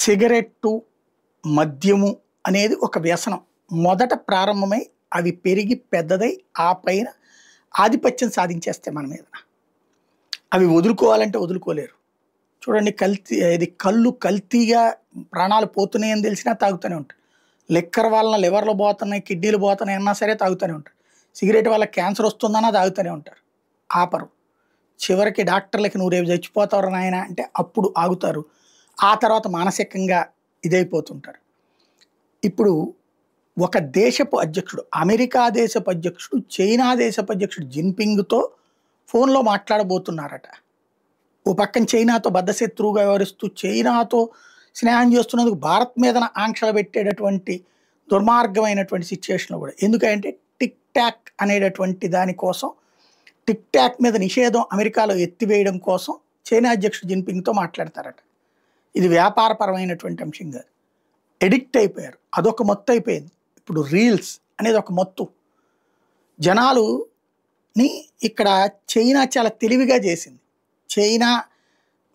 Cigarette, మద్యము అనేది ఒక వ్యసనం. మొదట ప్రారంభమై అవి పెరిగి పెద్దదై ఆ పైన ఆధిపత్యం సాధించేస్తాయి మన మీద. అవి వదులుకోవాలంటే వదులుకోలేరు. చూడండి, కళ్ళు కల్తీగా ప్రాణాలు పోతున్నాయని తెలిసినా తాగుతూనే ఉంటారు. లిక్కర్ వలన లివర్లు పోతున్నాయి, కిడ్నీలు పోతున్నాయి అన్నా సరే తాగుతూనే ఉంటారు. సిగరెట్ వల్ల క్యాన్సర్ వస్తుందన్నా తాగుతూనే ఉంటారు. ఆపరు. చివరికి డాక్టర్లకి నువ్వు రేపు చచ్చిపోతావు నాయన అంటే అప్పుడు ఆగుతారు. ఆ తర్వాత మానసికంగా ఇదైపోతుంటారు. ఇప్పుడు ఒక దేశపు అధ్యక్షుడు, అమెరికా దేశపు అధ్యక్షుడు, చైనా దేశపు అధ్యక్షుడు జిన్పింగ్తో ఫోన్లో మాట్లాడబోతున్నారట. ఓ పక్కన చైనాతో బద్ధశత్రువుగా వ్యవహరిస్తూ చైనాతో స్నేహం చేస్తున్నందుకు భారత్ మీద ఆంక్షలు పెట్టేటటువంటి దుర్మార్గమైనటువంటి సిచ్యువేషన్లో కూడా. ఎందుకంటే టిక్ టాక్ అనేటటువంటి దానికోసం, టిక్ టాక్ మీద నిషేధం అమెరికాలో ఎత్తివేయడం కోసం చైనా అధ్యక్షుడు జిన్పింగ్తో మాట్లాడతారట. ఇది వ్యాపారపరమైనటువంటి అంశం కాదు. ఎడిక్ట్ అయిపోయారు. అదొక మత్తు అయిపోయింది. ఇప్పుడు రీల్స్ అనేది ఒక మత్తు. జనాలుని ఇక్కడ చైనా చాలా తెలివిగా చేసింది. చైనా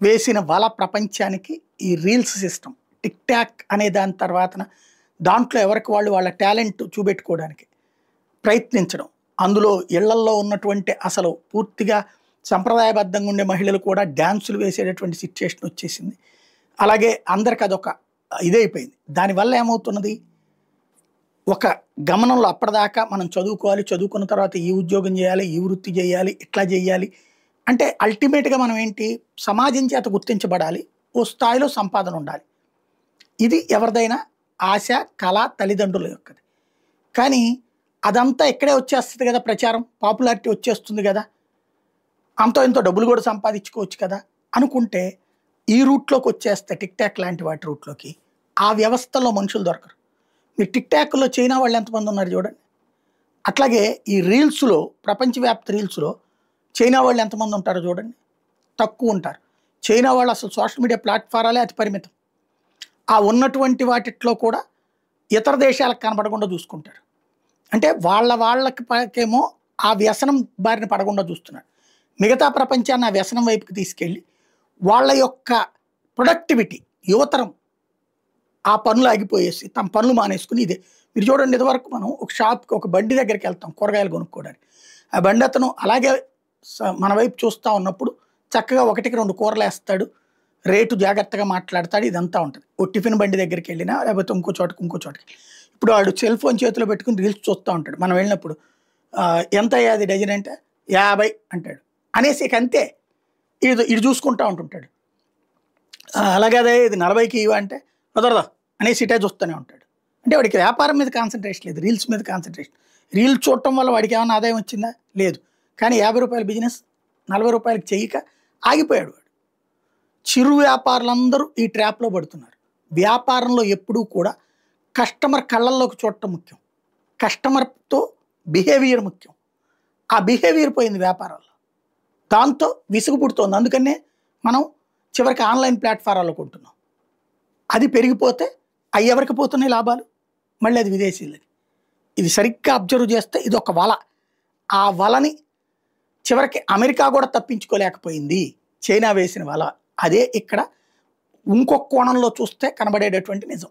వేసిన వల ప్రపంచానికి ఈ రీల్స్ సిస్టమ్, టిక్ టాక్ అనే దాని తర్వాత దాంట్లో ఎవరికి వాళ్ళు వాళ్ళ టాలెంట్ చూపెట్టుకోవడానికి ప్రయత్నించడం. అందులో ఇళ్లల్లో ఉన్నటువంటి అసలు పూర్తిగా సంప్రదాయబద్ధంగా ఉండే మహిళలు కూడా డ్యాన్సులు వేసేటటువంటి సిచ్యుయేషన్ వచ్చేసింది. అలాగే అందరికి అదొక ఇదైపోయింది. దానివల్ల ఏమవుతున్నది, ఒక గమనంలో అప్పటిదాకా మనం చదువుకోవాలి, చదువుకున్న తర్వాత ఈ ఉద్యోగం చేయాలి, ఈ వృత్తి చేయాలి, ఇట్లా చేయాలి అంటే అల్టిమేట్గా మనం ఏంటి, సమాజం చేత గుర్తించబడాలి, ఓ స్థాయిలో సంపాదన ఉండాలి. ఇది ఎవరిదైనా ఆశ, కళ, తల్లిదండ్రుల యొక్కది. కానీ అదంతా ఇక్కడే వచ్చేస్తుంది కదా, ప్రచారం, పాపులారిటీ వచ్చేస్తుంది కదా, అంతో ఎంతో డబ్బులు కూడా సంపాదించుకోవచ్చు కదా అనుకుంటే ఈ రూట్లోకి వచ్చేస్తే, టిక్ టాక్ లాంటి వాటి రూట్లోకి, ఆ వ్యవస్థలో మనుషులు దొరకరు. మీరు టిక్ టాక్లో చైనా వాళ్ళు ఎంతమంది ఉన్నారు చూడండి. అట్లాగే ఈ రీల్స్లో, ప్రపంచవ్యాప్త రీల్స్లో చైనా వాళ్ళు ఎంతమంది ఉంటారో చూడండి, తక్కువ ఉంటారు. చైనా వాళ్ళు అసలు సోషల్ మీడియా ప్లాట్ఫారాలే అతి పరిమితం. ఆ ఉన్నటువంటి కూడా ఇతర దేశాలకు కనపడకుండా చూసుకుంటారు. అంటే వాళ్ళకేమో ఆ వ్యసనం బారిన పడకుండా చూస్తున్నారు. మిగతా ప్రపంచాన్ని ఆ వ్యసనం వైపుకి తీసుకెళ్ళి వాళ్ళ యొక్క ప్రొడక్టివిటీ, యువతరం ఆ పనులు ఆగిపోయేసి తమ పనులు మానేసుకుని ఇదే. మీరు చూడండి, ఇదివరకు మనం ఒక షాప్కి, ఒక బండి దగ్గరికి వెళ్తాం కూరగాయలు కొనుక్కోవడానికి. ఆ బండి అతను అలాగే మన వైపు చూస్తూ ఉన్నప్పుడు చక్కగా 1-2 కూరలు వేస్తాడు, రేటు జాగ్రత్తగా మాట్లాడతాడు, ఇదంతా ఉంటుంది. ఓ టిఫిన్ బండి దగ్గరికి వెళ్ళినా లేకపోతే ఇంకో చోటకి. ఇప్పుడు వాడు సెల్ ఫోన్ చేతిలో పెట్టుకుని రీల్స్ చూస్తూ ఉంటాడు. మనం వెళ్ళినప్పుడు ఎంత అయ్యాది డజన్ అంటే 50 అంటాడు అనేసి, ఇక అంతే, ఇది చూసుకుంటూ ఉంటుంటాడు. అలాగే అదే ఇది 40కి ఇవ్వ అంటే కుదరదా అనేసి ఇటే చూస్తూనే ఉంటాడు. అంటే వాడికి వ్యాపారం మీద కాన్సన్ట్రేషన్ లేదు, రీల్స్ మీద కాన్సన్ట్రేషన్. రీల్స్ చూడటం వల్ల వాడికి ఏమైనా ఆదాయం వచ్చిందా? లేదు. కానీ 50 రూపాయల బిజినెస్ 40 రూపాయలకి చేయక ఆగిపోయాడు వాడు. చిరు వ్యాపారులందరూ ఈ ట్రాప్లో పడుతున్నారు. వ్యాపారంలో ఎప్పుడూ కూడా కస్టమర్ కళ్ళల్లోకి చూడటం ముఖ్యం, కస్టమర్తో బిహేవియర్ ముఖ్యం. ఆ బిహేవియర్ పోయింది వ్యాపారాల్లో. దాంతో విసుగు పుడుతోంది. అందుకనే మనం చివరికి ఆన్లైన్ ప్లాట్ఫారాల్లో కొంటున్నాం. అది పెరిగిపోతే అవి ఎవరికి పోతున్నాయి లాభాలు? మళ్ళీ అది విదేశీయులకి. ఇది సరిగ్గా అబ్జర్వ్ చేస్తే ఇది ఒక వల. ఆ వలని చివరికి అమెరికా కూడా తప్పించుకోలేకపోయింది, చైనా వేసిన వల. అదే ఇక్కడ ఇంకొక కోణంలో చూస్తే కనబడేటటువంటి నిజం.